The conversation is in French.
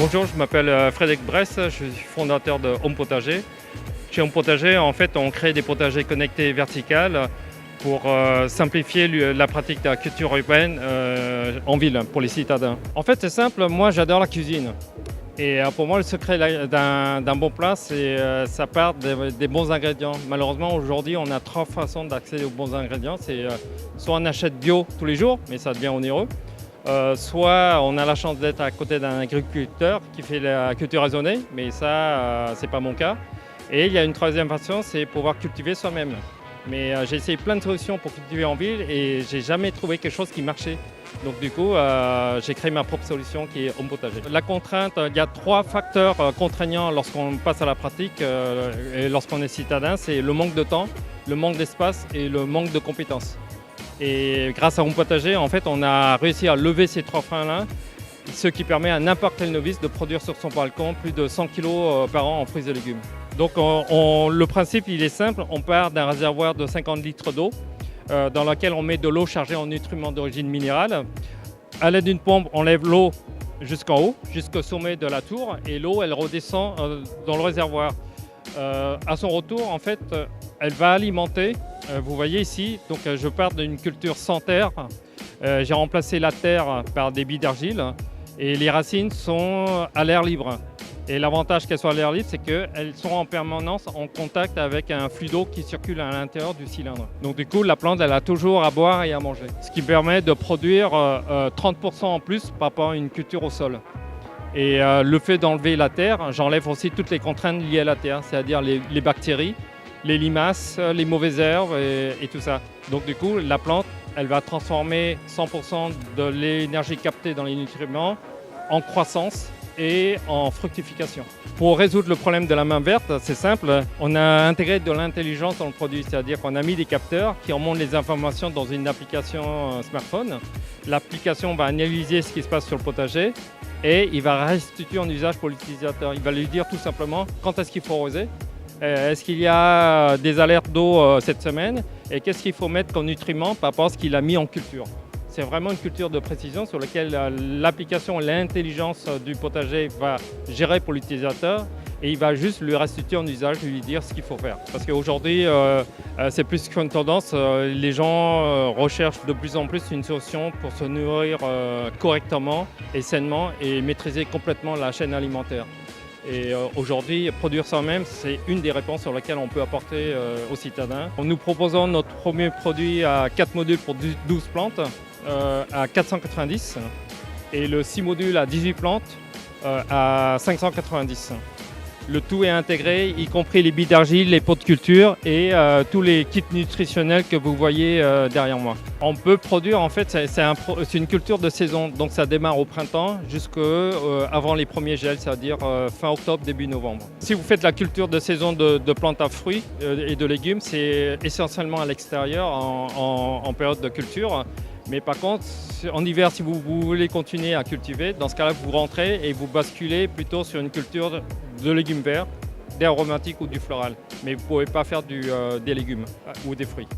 Bonjour, je m'appelle Frédéric Bress, je suis fondateur de Home Potager. Chez Home Potager, en fait, on crée des potagers connectés verticales pour simplifier la pratique de la culture urbaine en ville pour les citadins. En fait, c'est simple, moi j'adore la cuisine. Et pour moi, le secret d'un bon plat, c'est ça part des bons ingrédients. Malheureusement, aujourd'hui, on a 3 façons d'accéder aux bons ingrédients. C'est soit on achète bio tous les jours, mais ça devient onéreux. Soit on a la chance d'être à côté d'un agriculteur qui fait la culture raisonnée, mais ça, c'est pas mon cas. Et il y a une troisième façon, c'est pouvoir cultiver soi-même. Mais j'ai essayé plein de solutions pour cultiver en ville et j'ai jamais trouvé quelque chose qui marchait. Donc du coup, j'ai créé ma propre solution qui est Home Potager. La contrainte, il y a 3 facteurs contraignants lorsqu'on passe à la pratique et lorsqu'on est citadin, c'est le manque de temps, le manque d'espace et le manque de compétences. Et grâce à Home Potager, en fait, on a réussi à lever ces 3 freins-là, ce qui permet à n'importe quel novice de produire sur son balcon plus de 100 kg par an en fruits et légumes. Donc le principe, il est simple, on part d'un réservoir de 50 litres d'eau dans lequel on met de l'eau chargée en nutriments d'origine minérale. À l'aide d'une pompe, on lève l'eau jusqu'en haut, jusqu'au sommet de la tour, et l'eau, elle redescend dans le réservoir. À son retour, en fait, elle va alimenter, vous voyez ici, donc je pars d'une culture sans terre. J'ai remplacé la terre par des billes d'argile et les racines sont à l'air libre. Et l'avantage qu'elles soient à l'air libre, c'est qu'elles sont en permanence en contact avec un flux d'eau qui circule à l'intérieur du cylindre. Donc du coup, la plante, elle a toujours à boire et à manger. Ce qui permet de produire 30% en plus par rapport à une culture au sol. Et le fait d'enlever la terre, j'enlève aussi toutes les contraintes liées à la terre, c'est-à-dire les bactéries, les limaces, les mauvaises herbes et tout ça. Donc du coup, la plante, elle va transformer 100% de l'énergie captée dans les nutriments en croissance et en fructification. Pour résoudre le problème de la main verte, c'est simple, on a intégré de l'intelligence dans le produit, c'est-à-dire qu'on a mis des capteurs qui remontent les informations dans une application smartphone. L'application va analyser ce qui se passe sur le potager et il va restituer en usage pour l'utilisateur. Il va lui dire tout simplement quand est-ce qu'il faut arroser, est-ce qu'il y a des alertes d'eau cette semaine et qu'est-ce qu'il faut mettre comme nutriments par rapport à ce qu'il a mis en culture. C'est vraiment une culture de précision sur laquelle l'application et l'intelligence du potager va gérer pour l'utilisateur et il va juste lui restituer en usage, lui dire ce qu'il faut faire. Parce qu'aujourd'hui, c'est plus qu'une tendance, les gens recherchent de plus en plus une solution pour se nourrir correctement et sainement et maîtriser complètement la chaîne alimentaire. Et aujourd'hui, produire soi-même, c'est une des réponses sur lesquelles on peut apporter aux citadins. Nous proposons notre premier produit à 4 modules pour 12 plantes à 490 et le 6 modules à 18 plantes à 590. Le tout est intégré, y compris les billes d'argile, les pots de culture et tous les kits nutritionnels que vous voyez derrière moi. On peut produire, en fait, c'est une culture de saison, donc ça démarre au printemps jusqu'avant les premiers gels, c'est-à-dire fin octobre, début novembre. Si vous faites la culture de saison de plantes à fruits et de légumes, c'est essentiellement à l'extérieur en période de culture. Mais par contre, en hiver, si vous voulez continuer à cultiver, dans ce cas-là, vous rentrez et vous basculez plutôt sur une culture de légumes verts, d'aromatiques ou du floral. Mais vous ne pouvez pas faire des légumes ou des fruits.